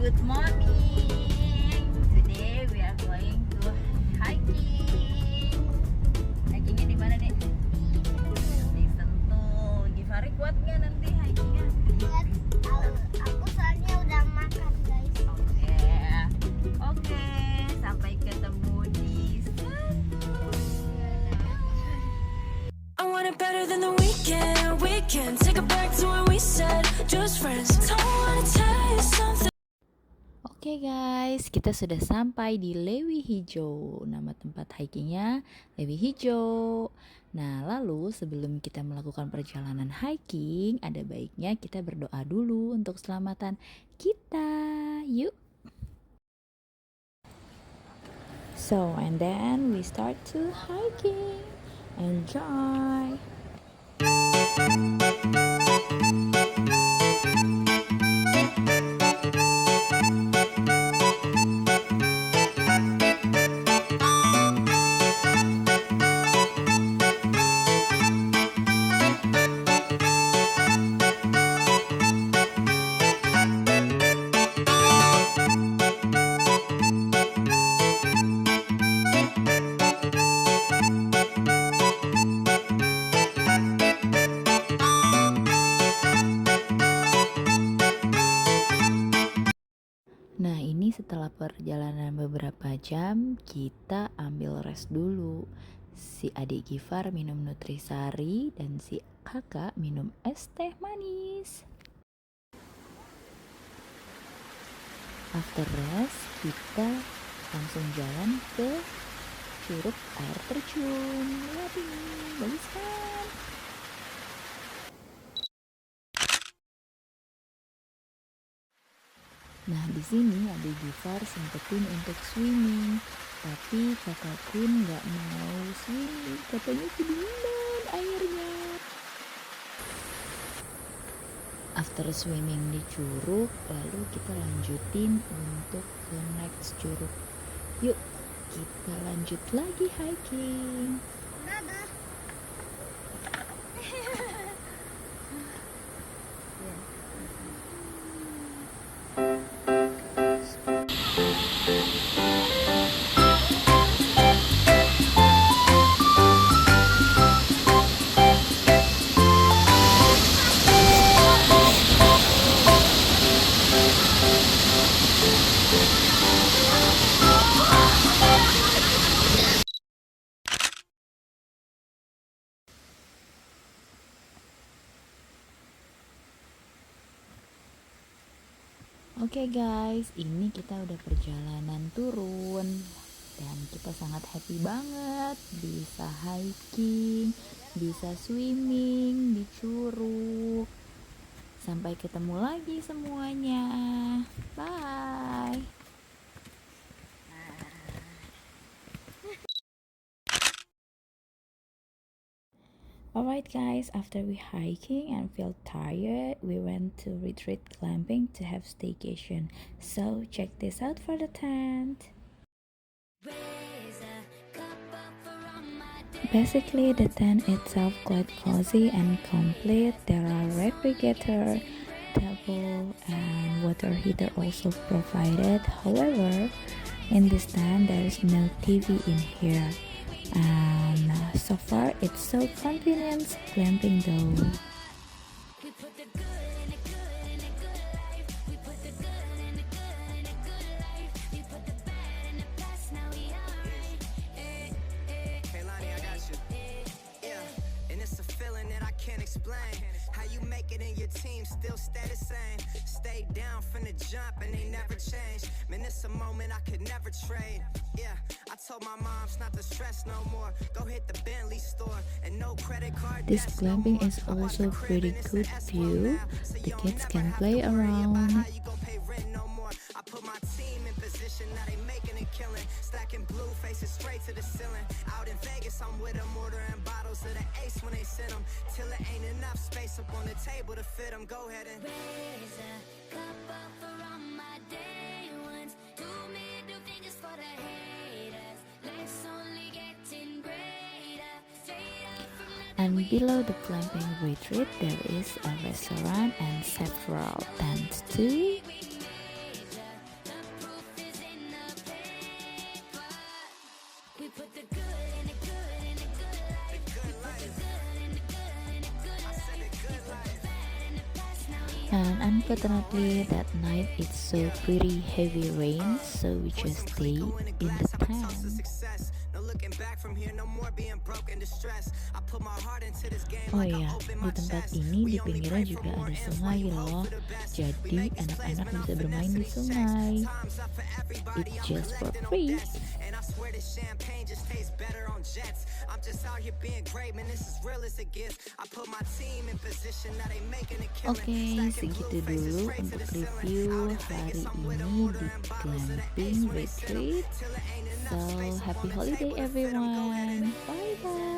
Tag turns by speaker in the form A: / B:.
A: Good morning. Today we are going to hiking. Hikingnya di mana, Dek? Di Sentul. Givari kuat nggak nanti hikingnya?
B: Kuat. Aku soalnya udah makan, guys.
A: Yeah. Oke, sampai ketemu di Sentul.
C: I want it better than the weekend. We can take it back to when we said just friends. Don't wanna tell you something.
D: Oke guys, kita sudah sampai di Lewi Hijau. Nama tempat hikingnya Lewi Hijau. Nah, lalu sebelum kita melakukan perjalanan hiking, ada baiknya kita berdoa dulu untuk keselamatan kita. Yuk. So, and then we start to hiking. Enjoy. Nah, ini setelah perjalanan beberapa jam, kita ambil rest dulu. Si adik Gifar minum nutrisari dan si kakak minum es teh manis. After rest, kita langsung jalan ke curug air terjun. Lihat ini, bagus kan? Nah, di sini adik Gifar sempetin untuk swimming, tapi kakak Kun nggak mau swimming, katanya kedinginan airnya. After swimming di curug, lalu kita lanjutin untuk ke next curug. Yuk, kita lanjut lagi hiking.
B: Dadah.
D: Oke guys, ini kita udah perjalanan turun dan kita sangat happy banget bisa hiking, bisa swimming di curug. Sampai ketemu lagi semuanya. Bye. Alright guys, after we hiking and feel tired, we went to retreat glamping to have staycation. So check this out for the tent. Basically, the tent itself quite cozy and complete. There are refrigerator, table, and water heater also provided. However, in this tent there is no TV in here. And so far it's so convenient glamping though.
E: How you make it in your team still stay the same. Stay down from the jump and they never change. Man, it's a moment I could never trade. Yeah, I told my moms not to stress no more. Go hit the Bentley store and no credit card.
D: This glamping is also pretty good view. The kids can play around.
E: I put my team in position, now they making a killing. Stacking blue faces straight to the ceiling. Out in Vegas, I'm with them, ordering bottles of the Ace when they send them. Till it ain't enough space up on the table to fit them. Go ahead and raise a cup up for all my day ones. Do me, do things for the haters. Life's only getting greater. Straight up from the
D: And below the glamping retreat, there is a restaurant and several tents too. And unfortunately that night it's so pretty heavy rain, so we just stay in the tent. Oh iya, di tempat ini di pinggirnya juga ada sungai loh. Jadi anak-anak bisa bermain di sungai. It's just for free. Oke, segitu dulu untuk review hari ini di glamping retreat. So happy holiday everyone. Bye bye.